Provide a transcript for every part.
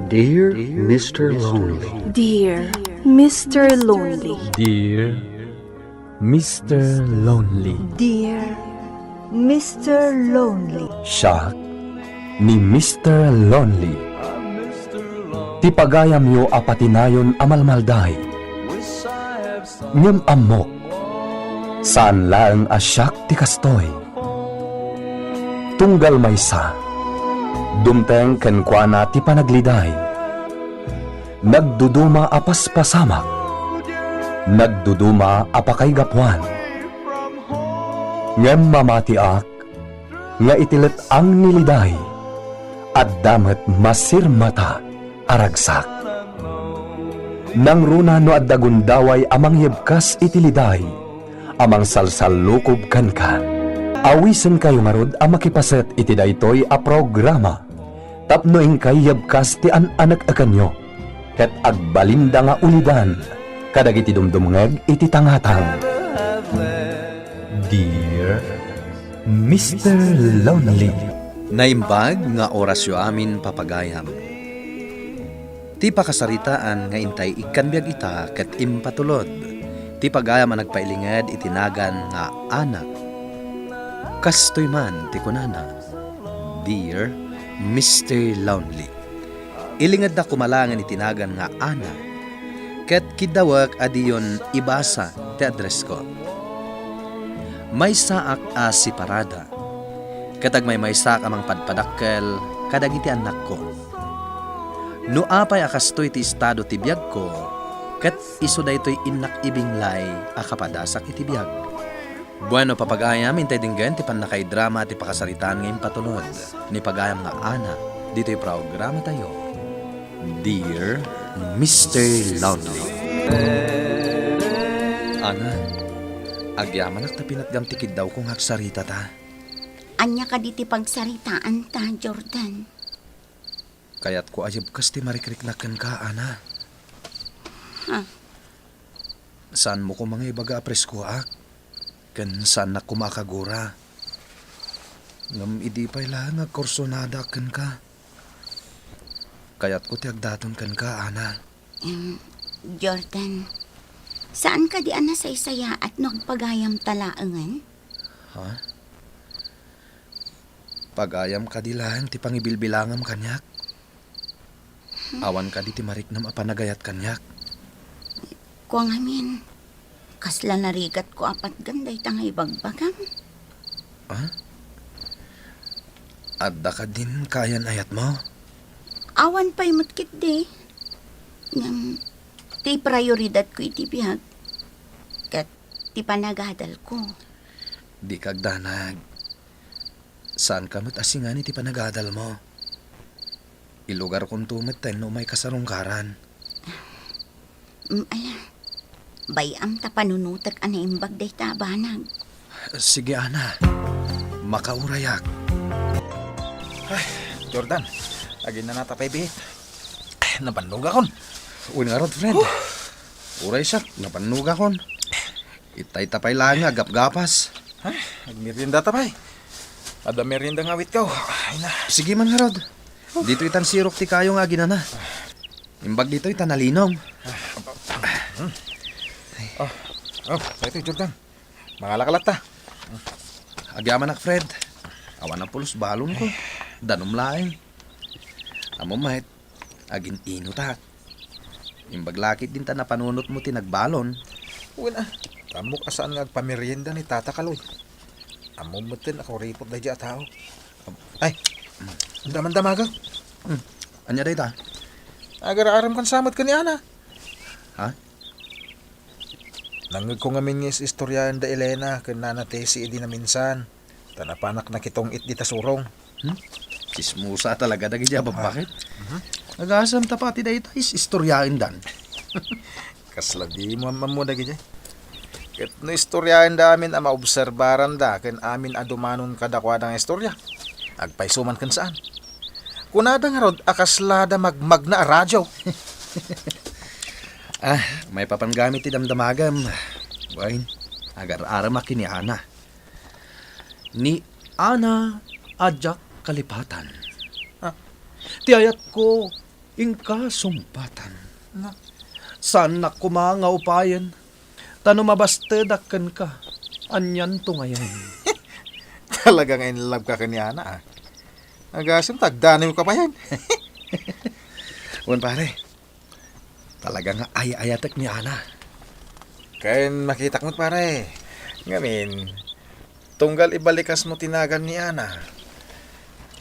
Dear Mr. Lonely. Dear Mr. Lonely. Dear Mr. Lonely. Dear Mr. Lonely. Siya ni Mr. Lonely. Ti pagayam yo apatinayon amalmalday. Ngem amok. Saan lang asyak ti kastoy. Tunggal maysa. Dumteng kenkwana ti panagliday. Nagduduma apas pasamak. Nagduduma apakay gapuan. Ngem mamatiak, nga itilet ang niliday, at damet masirmata aragsak. Nang runa no at dagundaway amang yebkas itiliday, amang salsalukob kankan. Awisen kayo marod ang makipaset iti daytoy a programa. Tapno ingkay yebkas ti anak akanyo, ket agbalinda nga ulidan, kadag iti dumdumngeg iti tangatang. Dear Mr. Lonely. Naimbag nga orasyo amin papagayam. Ti pakasaritaan nga intay ikanbiag ita ket impatulod. Ti pagayam ang nagpailinged itinagan nga anak. Kastoy man ti kunana. Dear Mr. Lonely. Ilingad na kumalangan itinagan nga anak. Ket kidawak adiyon ibasa ti address ko. May saak a si parada. Katag may saak amang padpadakkel kadag iti anak ko. No apay akastoy ti estado ti biyag ko, ket iso daytoy inak ibinglay a kapadasak iti biyag. Bueno papagayam intay dinggen ti panakay drama ti pakasaritaan ngayon patulod ni pagayam nga ana dito'y programa tayo. Dear Mr. Lonely. Ana, agyaman ak tapinatgam tikid daw kung haksarita ta. Anya ka diti pagsaritaan ta, Jordan. Kaya't ko ayab kas ti marikriknaken ka, ana. Ha? Saan mo ko mga ibaga apresko ak? Ken saan na kumakagura? Ngam idi pa'y lang agkorsonada ken ka. Kaya't ko ti agdaton ken ka, ana. Jordan, saan ka di ana sa isaya at nagpagayam talaangan? Ha? Pagayam ka di lang ti pangibilbilangam kanyak. Awan ka di ti mariknam apanagayat kanyak. Kuang amin, kasla narigat ko apat ganday tangay bagbagam. Ha? Adda ka din kayan ayat mo? Awan pa'y mutkit de. Ngam, ti prioridad ko iti biyag. Kat ti panagadal ko. Di kagdanag. Saan ka mo't asingan iti panagadal mo? Ilugar kong tumeten no may kasarungkaran. Ala, bayam ta panunutak ana imbag day tabanag. Sige, ana. Makaurayak. Ay, Jordan, agin na natapay bihit. Napanluga kon. Uy nga rod, friend. Uray siya, napanuga kon. Itay tapay lang nga, gap-gapas. Ay, nagmerienda tapay. Ada merienda nga wit kaw. Ay na. Sige man nga rod. Dito itan sirok ti kayo nga ginana. Imbag dito itan nalinong. Ito Jordan. Mangalakalat ta. Agyaman ak, Fred. Awan ang pulos balon ko. Danom laeng. Amo mahit. Agin ino ta. Imbag lakit din ta napanunot mo tinagbalon. Uwi na. Tamok asaan nga agpamerienda ni Tata Kaloy. Amo mo tin ako report na dya tao. Ay, daman-damaga. Anya day ta? Agar-aram kan samot ka ni Ana. Ha? Nangag ko nga mingis istoryahan da Elena kan nanatesi edi na minsan. Tanapanak na kitong it di tasurong. Chismusa talaga dagi dya bakit? Nag-asam tapati day ta is istoryain dan. Kaslagi mo mo dagi dya. Ket no istoryahan da amin ang maobserbaran da ken amin adumanon kadakwadang istorya. Agpaisuman kan saan. Kunada nga rod akaslada magmag na radyo. May papanggamit ti damdamagam. Buhain, agar-aram akin ni Ana. Ni Ana Adjak Kalipatan. Ti ayat ko, Ingka sumpatan. Saan na kumanga upayan? Tano mabastedakan ka. Anyan to ngayon. Talagang in love ka kani Ana, ah. Agasim, tagdanin mo ka pa yan. Wan pare, talagang ay-ayatak ni Ana. Kain makita mo pare. Ngamin, tunggal ibalikas mo tinagan ni Ana.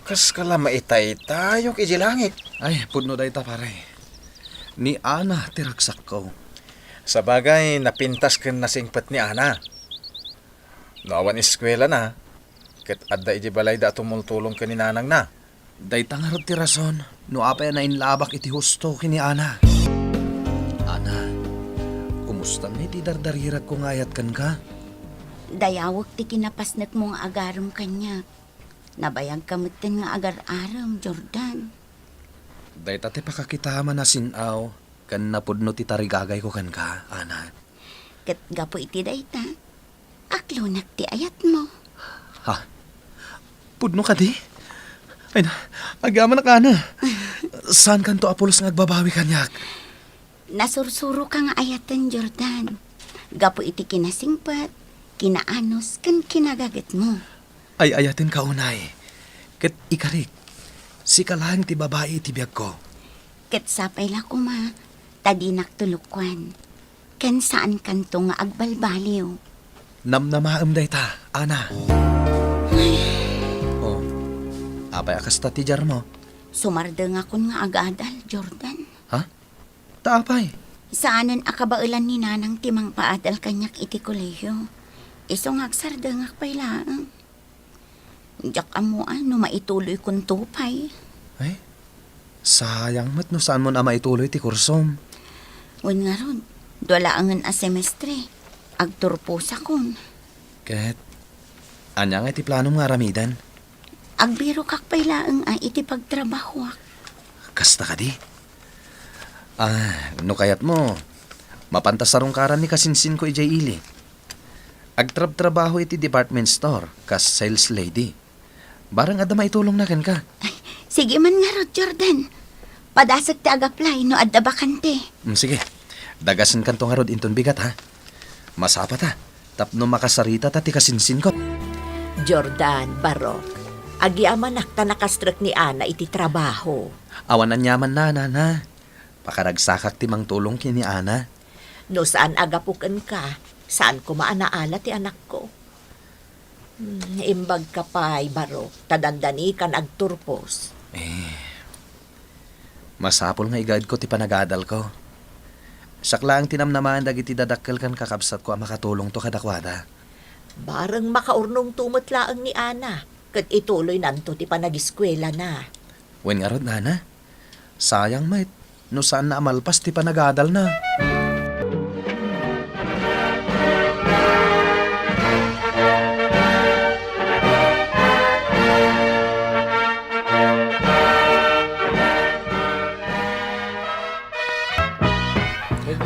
Kas kala maitay-tay yung kijilangit. Ay, pudno day ta pare. Ni Ana tiraksak ko. Sa bagay, napintas ka na singpat ni Ana. Nawan eskwela na. Kat adda ijibalay da tumultulong ka ni nanang na. Day tangarot ti rason, no apay na inlabak iti husto kini Ana. Ana, kumusta na iti dardarirat ko ngayat kan ka? Dayawag ti kinapasnak mo nga agaram kanya. Nabayag kamutin nga agar-aram, Jordan. Day tate pakakitaman na sinaw, kan napudno ti tarigagay ko kan ka, Ana. Kat gapo iti dayta. Aklunak ti ayat mo. Ha? Pudno ka di? Ay na, agaman na ka na. Saan kanto apulos nga agbabawi kanyak? Nasursuro ka nga ayatan, Jordan. Gapo iti kinasingpat, kinaanos, kan kinagagat mo. Ay ayatin ka unay. Kat ikarik, si kalang ti babae ti biyag ko. Kat sapay la ko ma, tadinak tulukwan. Kan saan kanto nga agbalbaliw. Namnamaam day ta, Ana. Oh, apay akas ta ti jar mo. Sumardeng akon nga agadal, Jordan. Ha? Taapay. Saanan akabailan ni nanang timang paadal kanyak iti kolehiyo. Iso nga agsardeng akpay laang. Diyak amuan no maituloy kun tupay. Ay, sayang mat no saan mo na maituloy ti kursom. Wen nga ron, dwalaangan a semestre. Agturpos akon. Ket, anya nga iti plano nga ramidan? Agbiro kakpay laang iti pagtrabaho ak. Kasta ka di? No kayat mo, mapantasarong karan ni kasinsin ko ijay ili. Agtrab-trabaho iti department store, kas sales lady. Barang adda maitulong na kan ka. Sige man nga rod, Jordan. Padasag ti ag-apply no adda bakante. Sige, dagasan kan to nga rod inton bigat ha. Masapa ta, tapno makasarita ta ti kasinsin ko. Jordan, Barok, agiaman nakta nakastrek ni Ana iti trabaho. Awanan nyaman na. Pakaragsakak ti mang tulong kini Ana. No saan agapukan ka, saan ko maanaala ti anak ko. Imbag ka pa'y, Barok, tadandani kan agturpos. Masapol nga igad ko ti panagadal ko. Sakla ang tinamnaman dagiti dadakkel kan kakabsat ko ang makatulong to kadakwada. Barang makaurnong tumutlaang ni Ana, kat ituloy nanto ti panagiskwela na. Wen nga rod, Nana. Sayang mait, no saan na amalpas ti panagadal na.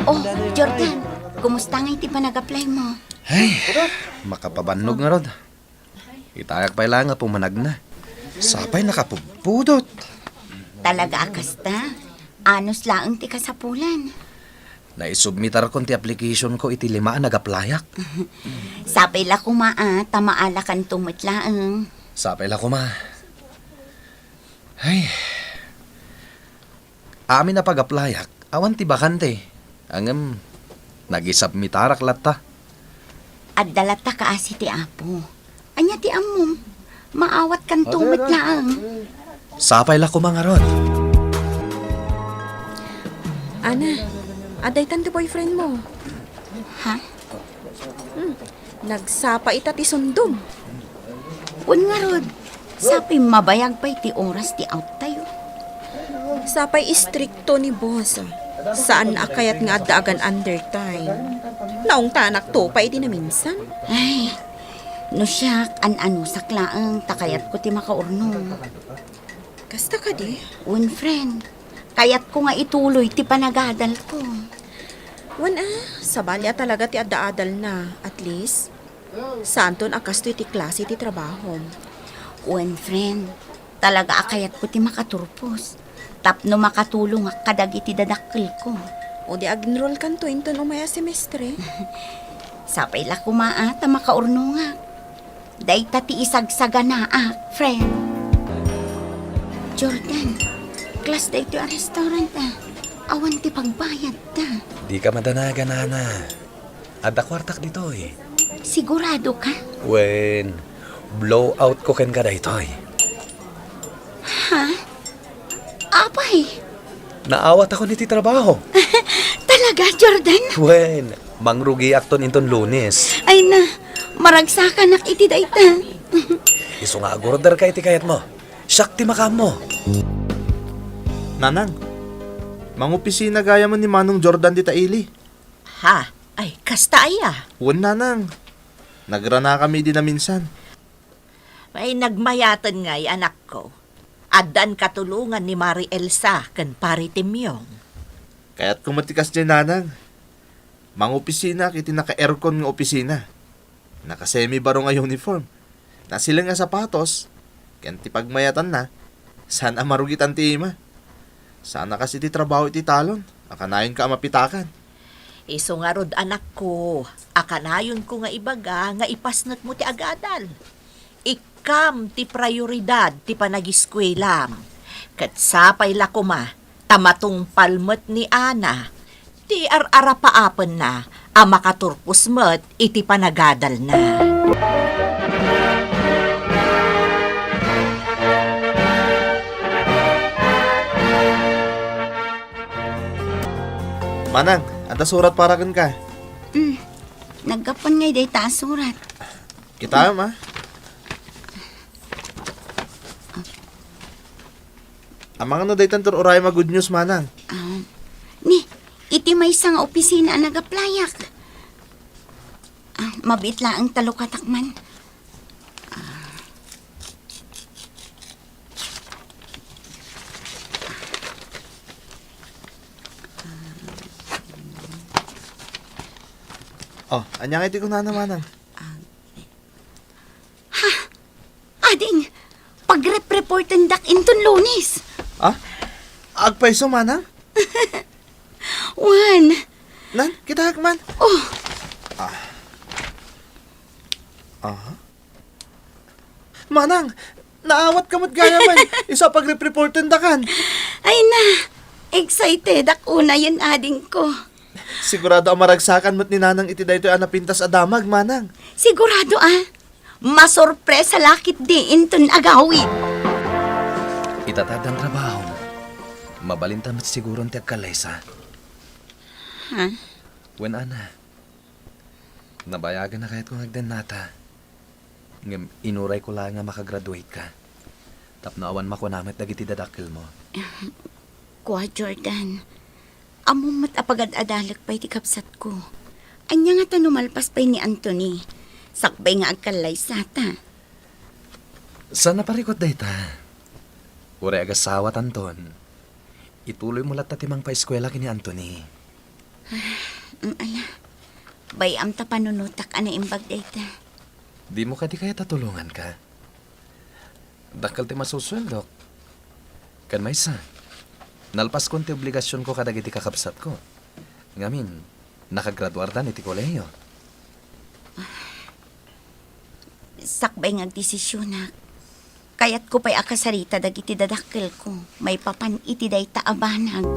Oh, Jordan, kumusta nga iti panag-apply mo? Ay, makapabannog nga rod. Itayag pa lang nga pumanag na. Sapay nakapupudot. Talaga akasta? Anos laang ti kasapulan. Naisubmitar kon ti application ko iti 5 nagaplayak. Sapay la kumaa, tamaala kan tumitlaang. Sapay la ko ma. Ay. Amin na pag-aplayak, awan ti bakante. Angam, nagisubmitarak latta. At dalata ka asi ti apo. Anya ti amom, maawat kan tumitlaang. Sapay la ko mga rod. Ana, aday tan ti boyfriend mo. Ha? Nagsapa ita ti sundom. Un nga rod, sapay mabayag pa iti oras ti out tayo. Sapay istrikto ni boss. Saan akayat nga daagan under time. Naong tanak to pa iti na minsan. Ay, no siyak, an-ano saklaang takayat ko ti makaurnong. Kasta ka di? Un friend, kayat ko nga ituloy ti panagadal ko. Sabalya talaga ti adda-adal na. At least, santon akasto iti klase ti trabaho. Un friend, talaga akayat ko ti makaturpos. Tapno makatulong ak kadag iti dadakkel ko. O di aginroll kanto inton umaya semestre. Sapay la kumaata makaurno nga. Day tati isagsaga na friend. Jordan, class day to a restaurant Awan ti pagbayad ta. Di ka madanaga, Nana. Ada kwartak dito eh. Sigurado ka? When blow out ko ken ka daytoy. Ha? Apay? Naawat ako niti trabaho. Talaga, Jordan? When mangrugi akton inton Lunes. Ay na, maragsakan nak iti dayta. Iso nga agorder ka iti kayat mo. Siyak ti makam mo. Nanang, mangopisina gaya mo ni Manong Jordan di taili. Ha? Ay, kasta aya. Wan nanang. Nagrana kami din na minsan. Ay, nagmayatan nga'y anak ko. Adan katulungan ni Mari Elsa kan pari Timyong. Kaya't kumatikas niya nanang. Mangopisina kiti naka-aircon ng opisina. Naka-semi baro nga uniform. Na sila nga sapatos. Kaya ti pagmayatan na. Sana marugitan ti ima. Sana kasi ti trabaho iti talon. Akanayon ka mapitakan. Iso nga rod anak ko. Akanayon ko nga ibaga nga ipasnat mo ti agadal. Ikam ti prioridad ti panagiskwela. Kat sapay la kuma, tamatong palmet ni Ana. Ti ar-arapaapan na, makaturpos met iti panagadal na. Manang, anta surat para kan ka. Naggapan ngay day ta surat. Kita ma. Amang ano day tantor oray ma good news manang. Ni, iti may isang opisina ang nagaplayak. Mabit lang ang talukatakman. Oh, anyang iti ko na manang. Ading, pag-reportan dak inton Lunes. Ah? Agpaiso manang? Juan, Nan, kita man. oh, Manang, naawat ka mo't gaya man. Isa pag-reportan dakan. ay na, excited ako na yun ading ko. Sigurado ang maragsakan mo't ni nanang iti daytoy anapintas adamag manang. Sigurado masorpresa lakit di inton agawid. Itatad ang trabaho. Mabalinta mat siguro ti agkalaysa. Ha? When ana, nabayagan na kahit kung agdan nata. Ngem inuray ko lang nga makagraduate ka. Tapno awan makunamit dagiti dadakil mo. Kuha Jordan, amumat apagad-adalag pa'y tikapsat ko. Anya nga tanumalpas pa'y ni Anthony. Sakbay nga agkalay sata. Sana parikot day ta. Uray agasawat Anton. Ituloy mo lahat timang pa-eskwela kini Anthony. Ala, bayam ta panunutak ana imbag dayta. Di mo ka di kaya tatulungan ka. Dakal ti masusweldo. Kan may isa. Nalpas kon ti obligasyon ko kadag iti kakabsat ko. Ngamin, nakagraduar dan iti koleyo. Sakbay nga desisyonak. Kayat ko pa'y akasarita dag iti dadakkel ko. May papan iti dayta abanag.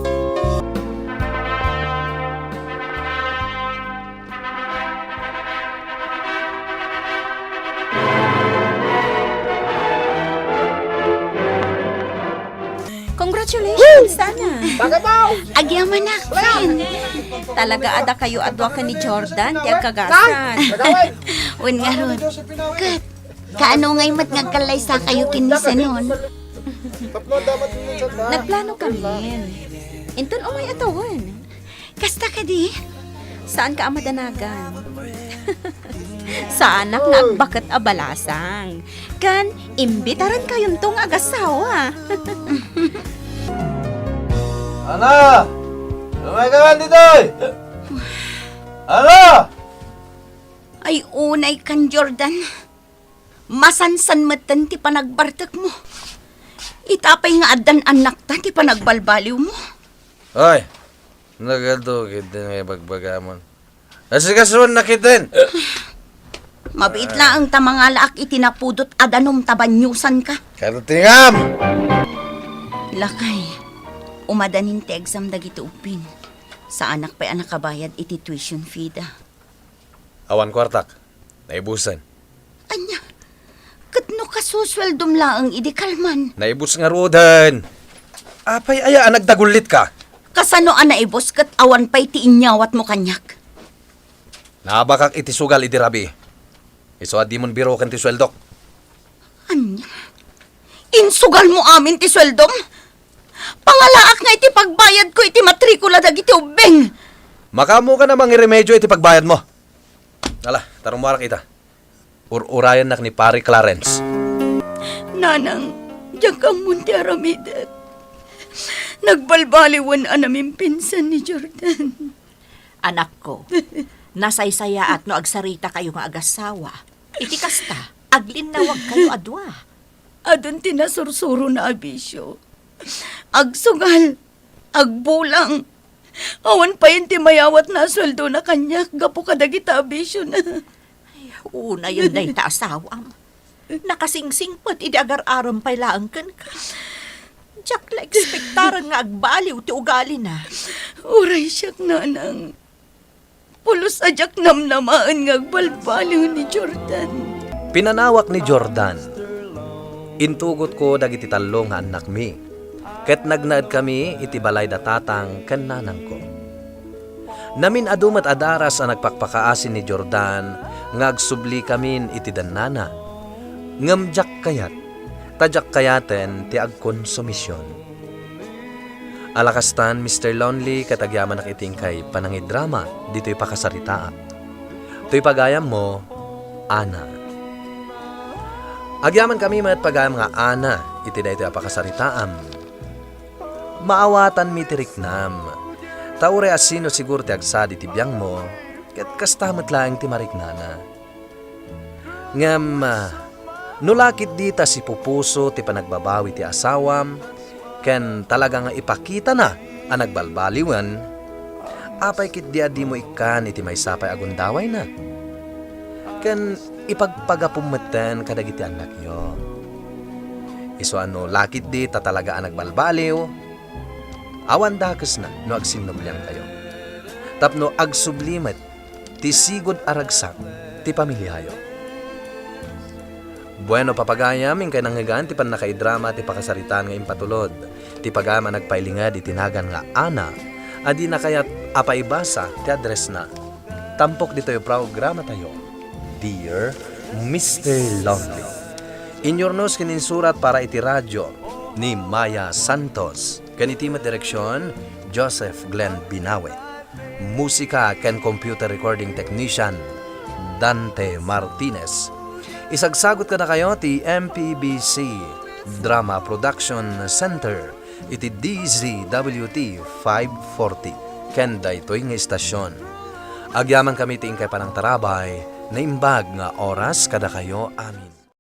Congratulations, sana. Agyaman na, friend. Talaga ada kayo adwa ka ni Jordan, di agkagasan. Un nga ron. Kat, kaano ngay mat ngagkalay sa kayo kinisa nun? Nagplano kami. Inton umay atawan. Kasta ka di? Saan ka amadanagan? Sa anak nga agbakat abalasang. Kan, imbitaran kayong tong agasawa. Ana! Lumagawan dito eh! Ana! Ay unay kan Jordan. Masansan matan ti panagbartak mo. Itapay nga adan anak ta, ti panagbalbaliw mo. Hoy, nagadukid din nga bagbagamon. Asikasuan na kitin! Mabait lang ta mga laak itinapudot adanom tabanyusan ka. Karutingam! Lakay, umadanin ti exam dagiti upin. Sa anak pa'y anak kabayad iti tuition fee da. Awan kwartak, naibusan. Anya, katno kasusweldom laang idikalman. Naibus nga rodan. Apay aya nagdagulit ka. Kasano anaibos kat awan pa'y ti inyawat mo kanyak. Nabakak iti sugal iti rabi. Iso di mon biro kan ti sweldok. Anya, insugal mo amin ti sweldom? Pangalaak nga iti pagbayad ko iti matrikula dagiti ubeng. Makamo ka namang iremedyo iti pagbayad mo. Ala, tarong mo kita. Urayan nak ni Pari Clarence. Nanang, diyan ka munti aramidet. Nagbalbaliwan namin pinsan ni Jordan. Anak ko, nasaysaya at no agsarita kayo nga agasawa. Iti kasta, aglinawag kayo adwa. Adon tinasursuro na abisyo. Agsugal, agbulang. Awan pa yun ti mayawat na sweldo na kanyak. Gapo ka dagita abisyo na. Una yun na ita asawam. Nakasingsing pat idi agar-aram pa'y laangkan ka. Diyak la ekspektaran nga agbaliw ti ugali na. Uray siyak nanang. Pulos ajak namnamaan nga agbalbaliw ni Jordan. Pinanawak ni Jordan. Intugot ko dagiti tallo nga anak mi. Ket nagnaad kami iti balay da tatang ken nanang ko. Namin adumat adaras ang nagpakpakaasin ni Jordan nga agsubli kamin iti danana. Ngamjak kayat, tadyak kayaten ti agkonsumisyon. Alakastan, Mr. Lonely, katagyaman nakiting kay panangidrama, dito'y pakasaritaa. To'y pagayam mo, Ana. Agyaman kami mat pagayam nga Ana, iti da ito'y pakasaritaam. Maawatan mi tiriknam. Taure asino siguro ti agsadi ti biyang mo, ket kastamat lang ti mariknana. Ngam, nulakit dita si pupuso ti panagbabawi ti asawam, ken talaga nga ipakita na ang nagbalbaliwan, apay kit di mo ikan iti may sapay agundaway na. Ken ipagpagapumeten kadagiti anak yo. Iso ano lakit di ta talaga ang nagbalbaliw, awan dakes na no agsinnobliang kayo. Tapno agsublimet ti sigod aragsak ti pamilyayo. Bueno papagayam kay nanghigan ti panakaidrama ti pakasaritaan nga impatulod. Ti pagama nagpailingad itinagan nga Ana, adi na kayat apaibasa ti address na. Tampok dito yung programa tayo. Dear Mr. Lonely. Inyornos kininsurat para iti radyo ni Maya Santos. Kanitimat direksyon, Joseph Glenn Binawe. Musika ken computer recording technician, Dante Martinez. Isagsagot ka na kayo ti MPBC Drama Production Center iti DZWT 540 ken daytoy nga istasyon. Agyaman kami ti ingkay panang tarabay na imbag nga oras kada kayo amin.